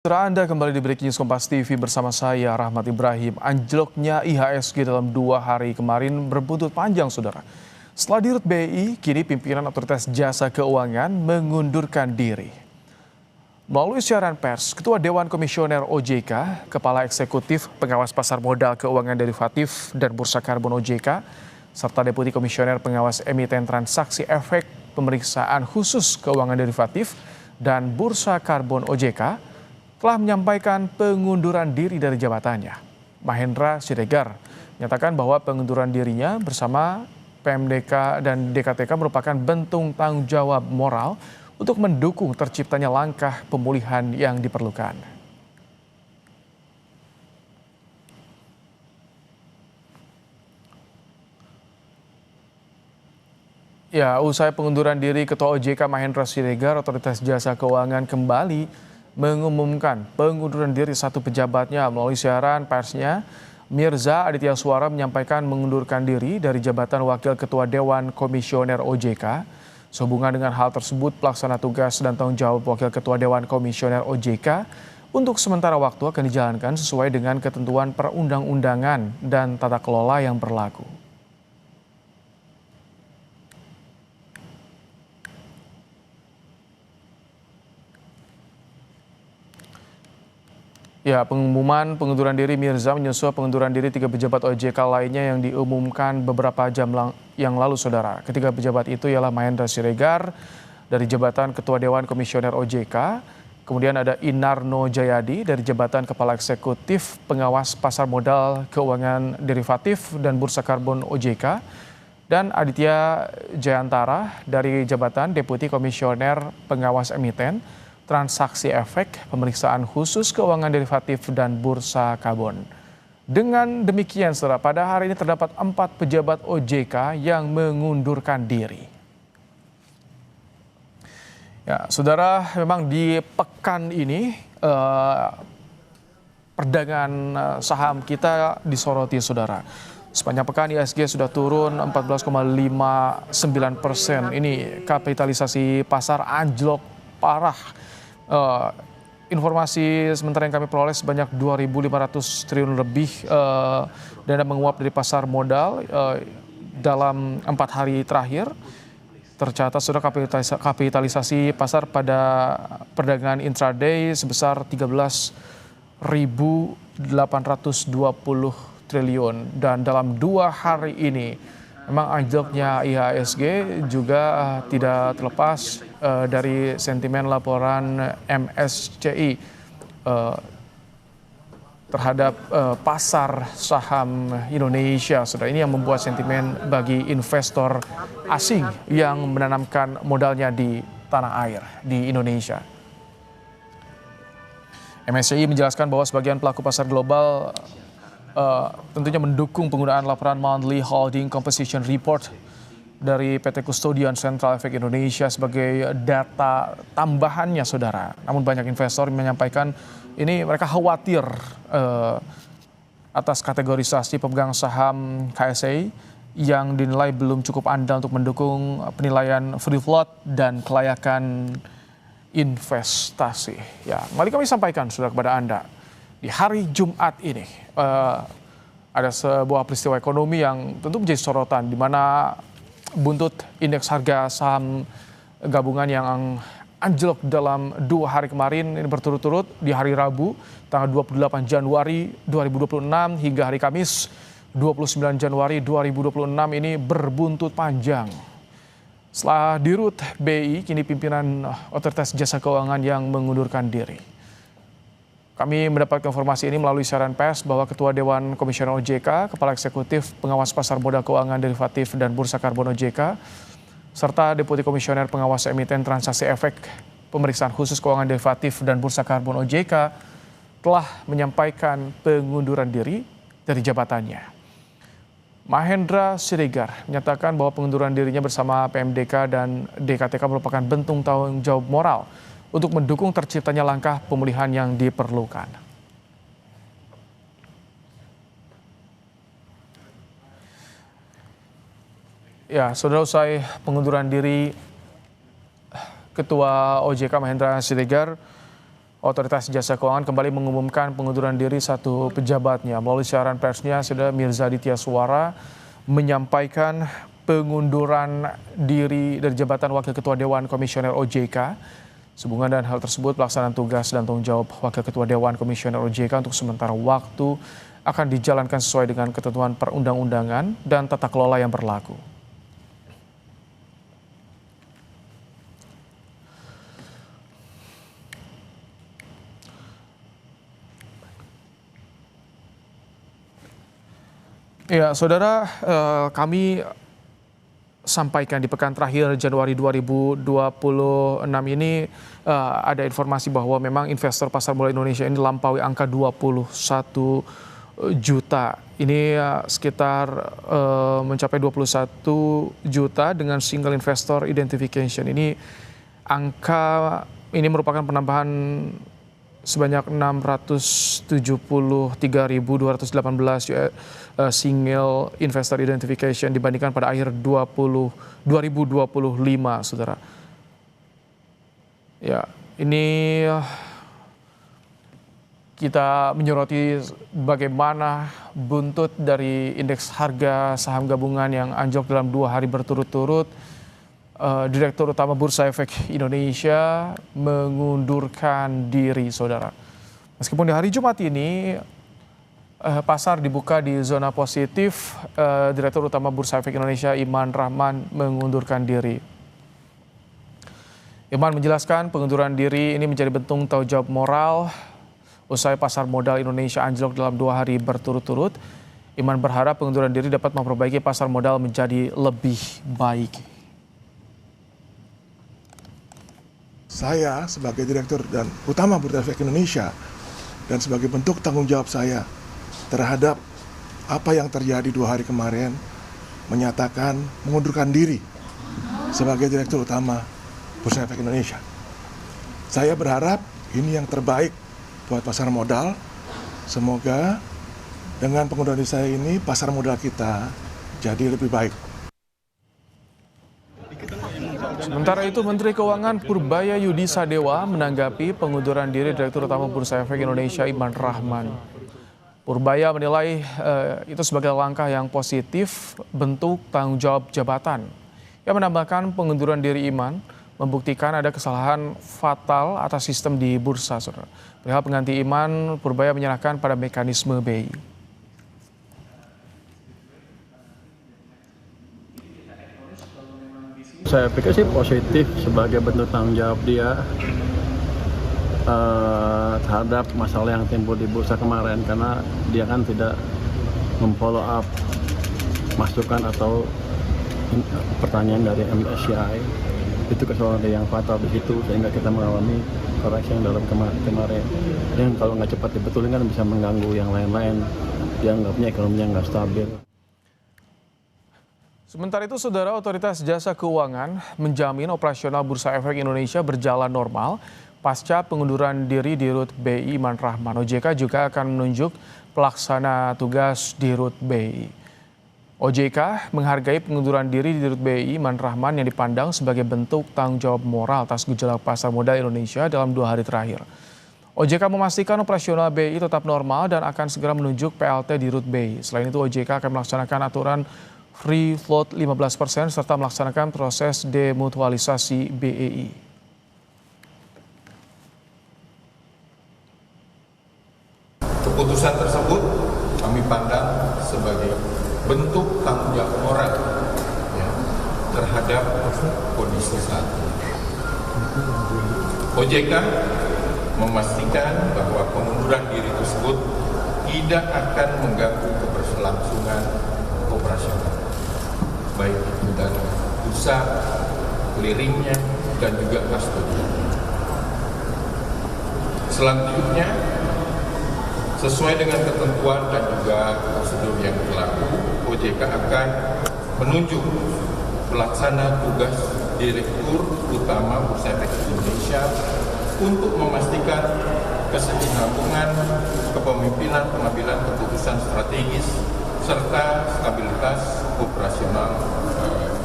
Setelah Anda kembali di Breaking News Kompas TV bersama saya, Rahmat Ibrahim. Anjloknya IHSG dalam 2 hari kemarin berbuntut panjang, saudara. Setelah dirut BI, kini pimpinan Otoritas Jasa Keuangan mengundurkan diri. Melalui siaran pers, Ketua Dewan Komisioner OJK, Kepala Eksekutif Pengawas Pasar Modal Keuangan Derivatif dan Bursa Karbon OJK, serta Deputi Komisioner Pengawas Emiten Transaksi Efek Pemeriksaan Khusus Keuangan Derivatif dan Bursa Karbon OJK, telah menyampaikan pengunduran diri dari jabatannya. Mahendra Siregar menyatakan bahwa pengunduran dirinya bersama PMDK dan DKTK merupakan bentuk tanggung jawab moral untuk mendukung terciptanya langkah pemulihan yang diperlukan. Ya, usai pengunduran diri Ketua OJK Mahendra Siregar, Otoritas Jasa Keuangan kembali mengumumkan pengunduran diri satu pejabatnya. Melalui siaran persnya, Mirza Aditya Suara menyampaikan mengundurkan diri dari jabatan Wakil Ketua Dewan Komisioner OJK. Sehubungan dengan hal tersebut, pelaksana tugas dan tanggung jawab Wakil Ketua Dewan Komisioner OJK untuk sementara waktu akan dijalankan sesuai dengan ketentuan perundang-undangan dan tata kelola yang berlaku. Ya, pengumuman pengunduran diri Mirza menyusul pengunduran diri 3 pejabat OJK lainnya yang diumumkan beberapa jam yang lalu, saudara. Ketiga pejabat itu ialah Mahendra Siregar dari jabatan Ketua Dewan Komisioner OJK, kemudian ada Inarno Jayadi dari jabatan Kepala Eksekutif Pengawas Pasar Modal Keuangan Derivatif dan Bursa Karbon OJK, dan Aditya Jayantara dari jabatan Deputi Komisioner Pengawas Emiten Transaksi Efek Pemeriksaan Khusus Keuangan Derivatif dan Bursa Karbon. Dengan demikian, saudara, pada hari ini terdapat 4 pejabat OJK yang mengundurkan diri. Ya, saudara, memang di pekan ini perdagangan saham kita disoroti, saudara. Sepanjang pekan IHSG sudah turun 14,59%. Ini kapitalisasi pasar anjlok parah. Informasi sementara yang kami peroleh sebanyak 2.500 triliun lebih dana menguap dari pasar modal dalam 4 hari terakhir. Tercatat sudah kapitalisasi pasar pada perdagangan intraday sebesar 13.820 triliun, dan dalam 2 hari ini memang anjloknya IHSG juga tidak terlepas dari sentimen laporan MSCI terhadap pasar saham Indonesia. Saudara, ini yang membuat sentimen bagi investor asing yang menanamkan modalnya di tanah air di Indonesia. MSCI menjelaskan bahwa sebagian pelaku pasar global tentunya mendukung penggunaan laporan Monthly Holding Composition Report dari PT Custodian Central Efek Indonesia sebagai data tambahannya, saudara. Namun banyak investor menyampaikan ini mereka khawatir atas kategorisasi pemegang saham KSA yang dinilai belum cukup andal untuk mendukung penilaian free float dan kelayakan investasi. Ya, mari kami sampaikan, saudara, kepada Anda. Di hari Jumat ini ada sebuah peristiwa ekonomi yang tentu menjadi sorotan, di mana buntut indeks harga saham gabungan yang anjlok dalam 2 hari kemarin ini berturut-turut di hari Rabu tanggal 28 Januari 2026 hingga hari Kamis 29 Januari 2026 ini berbuntut panjang. Setelah dirut BI, kini pimpinan Otoritas Jasa Keuangan yang mengundurkan diri. Kami mendapatkan informasi ini melalui siaran pers bahwa Ketua Dewan Komisioner OJK, Kepala Eksekutif Pengawas Pasar Modal Keuangan Derivatif dan Bursa Karbon OJK, serta Deputi Komisioner Pengawas Emiten Transaksi Efek Pemeriksaan Khusus Keuangan Derivatif dan Bursa Karbon OJK telah menyampaikan pengunduran diri dari jabatannya. Mahendra Siregar menyatakan bahwa pengunduran dirinya bersama PMDK dan DKTK merupakan bentuk tanggung jawab moral untuk mendukung terciptanya langkah pemulihan yang diperlukan. Ya, saudara, usai pengunduran diri Ketua OJK Mahendra Siregar, Otoritas Jasa Keuangan kembali mengumumkan pengunduran diri satu pejabatnya. Melalui siaran persnya, Saudara Mirza Aditya Suara menyampaikan pengunduran diri dari jabatan Wakil Ketua Dewan Komisioner OJK. Sehubungan dan hal tersebut, pelaksanaan tugas dan tanggung jawab Wakil Ketua Dewan Komisioner OJK untuk sementara waktu akan dijalankan sesuai dengan ketentuan perundang-undangan dan tata kelola yang berlaku. Ya, Saudara, kami sampaikan di pekan terakhir Januari 2026 ini ada informasi bahwa memang investor pasar modal Indonesia ini lampaui angka 21 juta. Ini sekitar mencapai 21 juta dengan single investor identification. Ini angka ini merupakan penambahan sebanyak 673.218 single investor identification dibandingkan pada akhir 2025, Saudara. Ya, ini kita menyoroti bagaimana buntut dari indeks harga saham gabungan yang anjlok dalam 2 hari berturut-turut. Direktur Utama Bursa Efek Indonesia mengundurkan diri, Saudara. Meskipun di hari Jumat ini pasar dibuka di zona positif, Direktur Utama Bursa Efek Indonesia Iman Rahman mengundurkan diri. Iman menjelaskan pengunduran diri ini menjadi bentuk tanggung jawab moral usai pasar modal Indonesia anjlok dalam 2 hari berturut-turut. Iman berharap pengunduran diri dapat memperbaiki pasar modal menjadi lebih baik. Saya sebagai Direktur dan Utama Bursa Efek Indonesia dan sebagai bentuk tanggung jawab saya terhadap apa yang terjadi 2 hari kemarin menyatakan mengundurkan diri sebagai Direktur Utama Bursa Efek Indonesia. Saya berharap ini yang terbaik buat pasar modal. Semoga dengan pengunduran diri saya ini pasar modal kita jadi lebih baik. Sementara itu, Menteri Keuangan Purbaya Yudi Sadewa menanggapi pengunduran diri Direktur Utama Bursa Efek Indonesia Iman Rahman. Purbaya menilai itu sebagai langkah yang positif bentuk tanggung jawab jabatan. Ia menambahkan pengunduran diri Iman membuktikan ada kesalahan fatal atas sistem di bursa. Perihal pengganti Iman, Purbaya menyerahkan pada mekanisme BI. Saya pikir sih positif sebagai bentuk tanggung jawab dia terhadap masalah yang timbul di bursa kemarin, karena dia kan tidak memfollow up masukan atau pertanyaan dari MSCI. Itu kesalahan yang fatal di situ sehingga kita mengalami koreksi yang dalam kemarin. Yang kalau nggak cepat dibetulin kan bisa mengganggu yang lain-lain. Dianggapnya ekonominya nggak stabil. Sementara itu, Saudara, Otoritas Jasa Keuangan menjamin operasional Bursa Efek Indonesia berjalan normal pasca pengunduran diri Dirut BI Iman Rahman. OJK juga akan menunjuk pelaksana tugas Dirut BI. OJK menghargai pengunduran diri Dirut BI Iman Rahman yang dipandang sebagai bentuk tanggung jawab moral atas gejolak pasar modal Indonesia dalam 2 hari terakhir. OJK memastikan operasional BI tetap normal dan akan segera menunjuk PLT Dirut BI. Selain itu, OJK akan melaksanakan aturan free float 15% serta melaksanakan proses demutualisasi BEI. Keputusan tersebut kami pandang sebagai bentuk tanggung jawab moral ya, terhadap kondisi saat ini. OJK memastikan bahwa pengunduran diri tersebut tidak akan mengganggu keberlangsungan operasional, baik itu dari pusat, clearingnya, dan juga kustodian. Selanjutnya, sesuai dengan ketentuan dan juga prosedur yang berlaku, OJK akan menunjuk pelaksana tugas Direktur Utama Bursa Efek Indonesia untuk memastikan kesinambungan kepemimpinan pengambilan keputusan strategis serta stabilitas operasional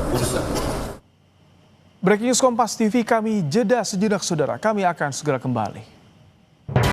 bursa. Breaking News Kompas TV, kami jeda sejenak, Saudara. Kami akan segera kembali.